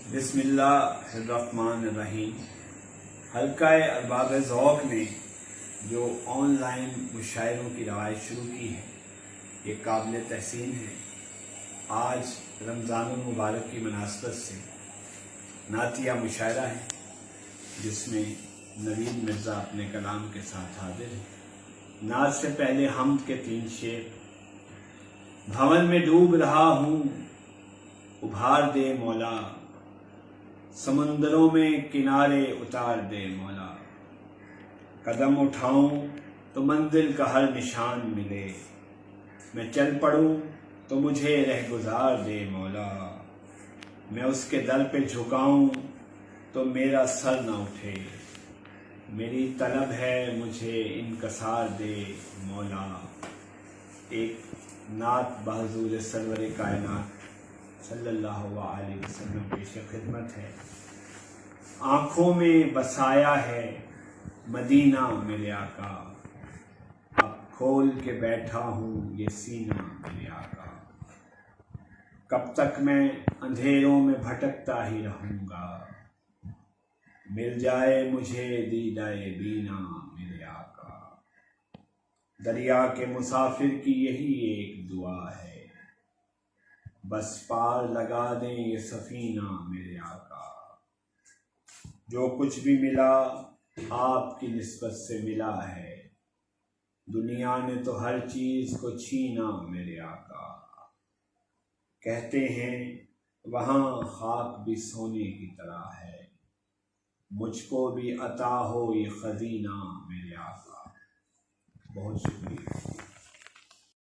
बिस्मिल्लाहिर्रहमानिर्रहीम। हल्का अरबाब ज़ौक़ ने जो ऑनलाइन मुशायरों की रवायत शुरू की है, ये काबिल तहसीन है। आज रमज़ानुल मुबारक की मुनासबत से नातिया मुशायरा है, जिसमें नवीद मिर्ज़ा अपने कलाम के साथ हाजिर है। नात से पहले हमद के 3 शेर। भंवर में डूब रहा हूँ, उभार दे मौला, समंदरों में किनारे उतार दे मौला। कदम उठाऊं तो मंजिल का हर निशान मिले, मैं चल पड़ूं तो मुझे रहगुजार दे मौला। मैं उसके दर पे झुकाऊं तो मेरा सर न उठे, मेरी तलब है मुझे इनकसार दे मौला। एक नात बहज़ूर सरवर कायनात सल्लल्लाहु अलैहि वसल्लम पेश खिदमत है। आँखों में बसाया है मदीना मेरे आका, अब खोल के बैठा हूँ ये सीना मेरे आका। कब तक मैं अंधेरों में भटकता ही रहूँगा, मिल जाए मुझे दीदाए बीना मेरे आका। दरिया के मुसाफिर की यही एक दुआ है, बस पार लगा दें ये सफीना मेरे आका। जो कुछ भी मिला आपकी निस्बत से मिला है, दुनिया ने तो हर चीज को छीना मेरे आका। कहते हैं वहाँ खाक भी सोने की तरह है, मुझको भी अता हो ये खजीना मेरे आका। बहुत शुक्रिया।